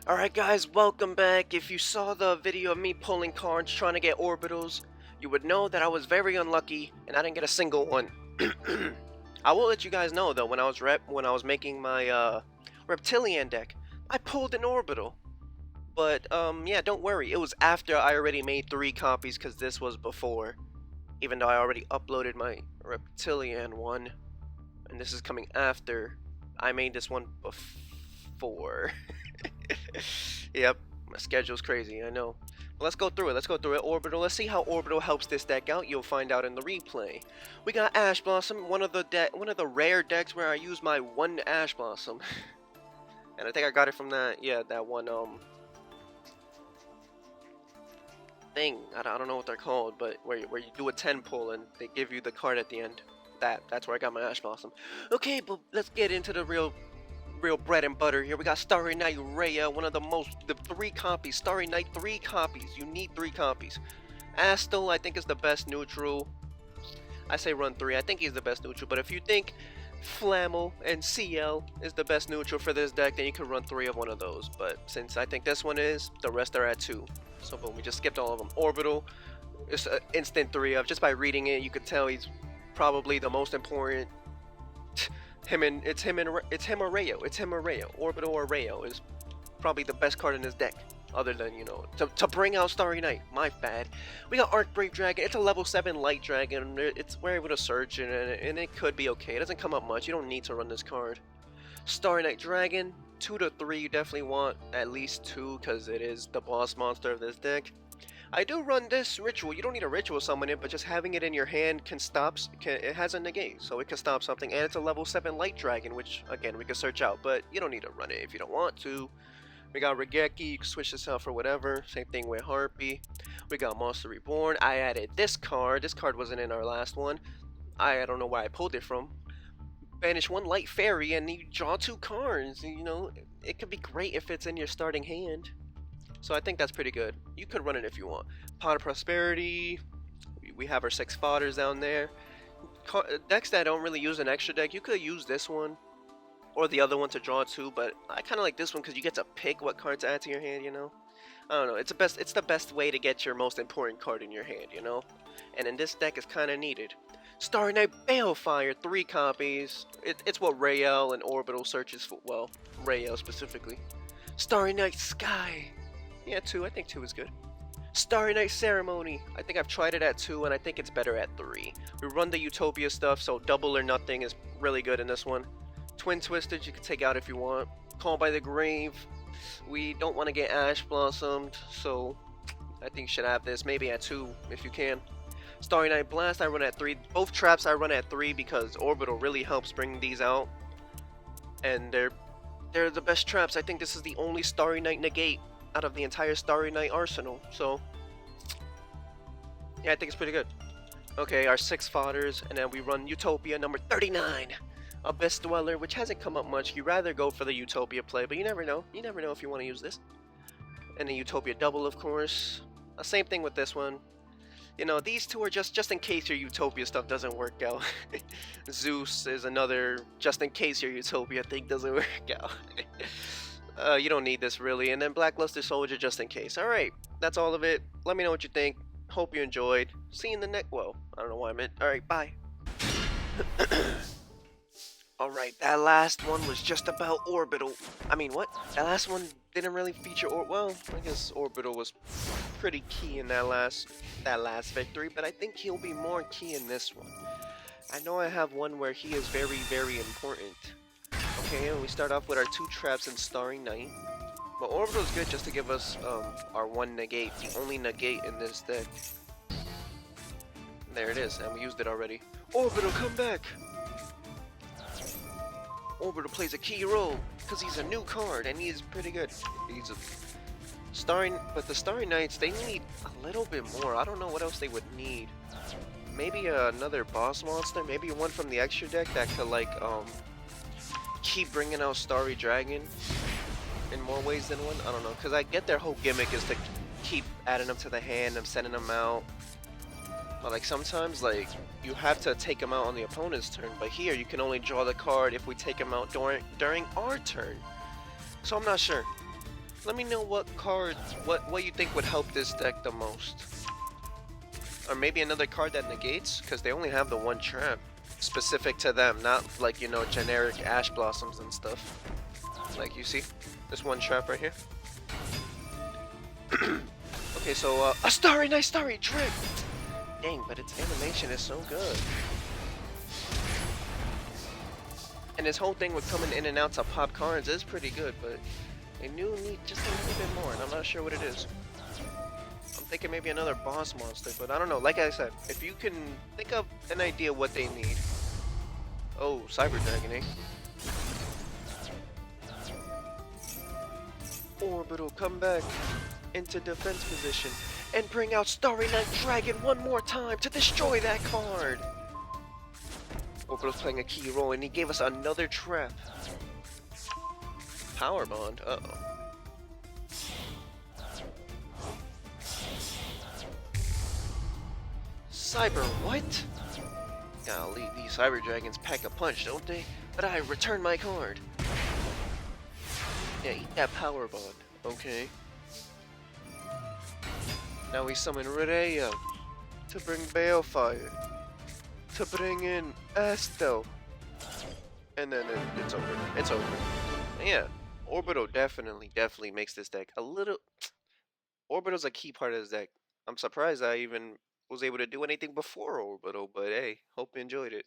Alright guys, welcome back. If you saw the video of me pulling cards trying to get orbitals, you would know that I was very unlucky and I didn't get a single one. I will let you guys know though, when I was making my reptilian deck, I pulled an orbital. But yeah, don't worry. It was after I already made 3 copies because this was before. Even though I already uploaded my reptilian one, and this is coming after I made this one before. Yep, my schedule's crazy, I know. But let's go through it. Let's go through it. Orbital. Let's see how Orbital helps this deck out. You'll find out in the replay. We got Ash Blossom, one of the rare decks where I use my one Ash Blossom. And I think I got it from that one thing. I don't know what they're called, but where you do a 10 pull and they give you the card at the end. That's where I got my Ash Blossom. Okay, but let's get into the real bread and butter here. We got Starry Night Raya, one of the 3 copies. Starry Night, 3 copies. You need 3 copies. Astel, I think, is the best neutral. I say run 3. I think he's the best neutral. But if you think Flammel and CL is the best neutral for this deck, then you could run 3 of one of those. But since I think this one is, the rest are at 2. So boom, we just skipped all of them. Orbital, it's an instant 3 of. Just by reading it, you could tell he's probably the most important. It's him or Rayo. It's him or Rayo. Orbital or Rayo is probably the best card in this deck. Other than, you know, to bring out Starry Night. My bad. We got Arcbrave Dragon. It's a level 7 light dragon. We're able to search and it could be okay. It doesn't come up much. You don't need to run this card. Starry Night Dragon. 2 to 3. You definitely want at least 2 because it is the boss monster of this deck. I do run this ritual. You don't need a ritual summon it, but just having it in your hand it has a negate, so it can stop something. And it's a level 7 light dragon, which again we can search out, but you don't need to run it if you don't want to. We got Regeki, you can switch this out for whatever. Same thing with Harpy. We got Monster Reborn. I added this card. This card wasn't in our last one. I don't know where I pulled it from. Banish 1 light fairy and you draw 2 cards. You know, it could be great if it's in your starting hand. So I think that's pretty good. You could run it if you want. Pot of Prosperity. We have our 6 fodders down there. Decks that don't really use an extra deck, you could use this one or the other one to draw 2, but I kind of like this one because you get to pick what card to add to your hand, you know? I don't know. It's the best way to get your most important card in your hand, you know? And in this deck, it's kind of needed. Starry Night Balefire, 3 copies. It's what Rael and Orbital searches for. Well, Rael specifically. Starry Night Sky. Yeah, 2. I think 2 is good. Starry Night Ceremony. I think I've tried it at 2, and I think it's better at 3. We run the Utopia stuff, so double or nothing is really good in this one. Twin Twisted, you can take out if you want. Call by the Grave. We don't want to get Ash Blossomed, so I think you should have this. Maybe at 2 if you can. Starry Night Blast, I run at 3. Both traps I run at 3 because Orbital really helps bring these out. And they're the best traps. I think this is the only Starry Night negate out of the entire Starry Night arsenal, so yeah, I think it's pretty good. Okay, our 6 fodders, and then we run Utopia number 39, Abyss Dweller, which hasn't come up much. You rather go for the Utopia play, but you never know. You never know if you want to use this. And the Utopia double, of course. Same thing with this one. You know, these 2 are just in case your Utopia stuff doesn't work out. Zeus is another just in case your Utopia thing doesn't work out. You don't need this really. And then Blackluster Soldier just in case. Alright, that's all of it. Let me know what you think. Hope you enjoyed. See you in the next. Well, I don't know why I meant. Alright, bye. Alright, that last one was just about Orbital. I mean, what? That last one didn't really feature well, I guess Orbital was pretty key in that last victory, but I think he'll be more key in this one. I know I have one where he is very, very important. Okay, and we start off with our 2 traps and Starry Night. But Orbital is good just to give us our 1 negate, the only negate in this deck. There it is, and we used it already. Orbital, come back! Orbital plays a key role because he's a new card and he is pretty good. He's a but the Starry Knights, they need a little bit more. I don't know what else they would need. Maybe another boss monster, maybe one from the extra deck that could like keep bringing out Starry Dragon in more ways than one. I don't know, because I get their whole gimmick is to keep adding them to the hand and sending them out. But like sometimes like you have to take them out on the opponent's turn, but here you can only draw the card if we take them out during our turn. So I'm not sure. Let me know what cards, what you think would help this deck the most. Or maybe another card that negates, because they only have the one trap specific to them, not like, you know, generic Ash Blossoms and stuff. Like, you see? This one trap right here. Okay, so, a Starry, nice Starry, trick! Dang, but its animation is so good. And this whole thing with coming in and out to pop cards is pretty good, but they do need just a little bit more, and I'm not sure what it is. I'm thinking maybe another boss monster, but I don't know. Like I said, if you can think of an idea what they need. Oh, Cyber Dragon, eh? Orbital, come back into defense position and bring out Starry Night Dragon one more time to destroy that card. Orbital's playing a key role, and he gave us another trap. Power Bond, uh-oh. Cyber what? Golly, these Cyber Dragons pack a punch, don't they? But I return my card. Yeah, eat that Power Bond. Okay. Now we summon Rhea to bring Balefire, to bring in Astel, and then it's over. It's over. Yeah, Orbital definitely makes this deck a little. Orbital's a key part of this deck. I'm surprised I even was able to do anything before Orbital, but hey, hope you enjoyed it.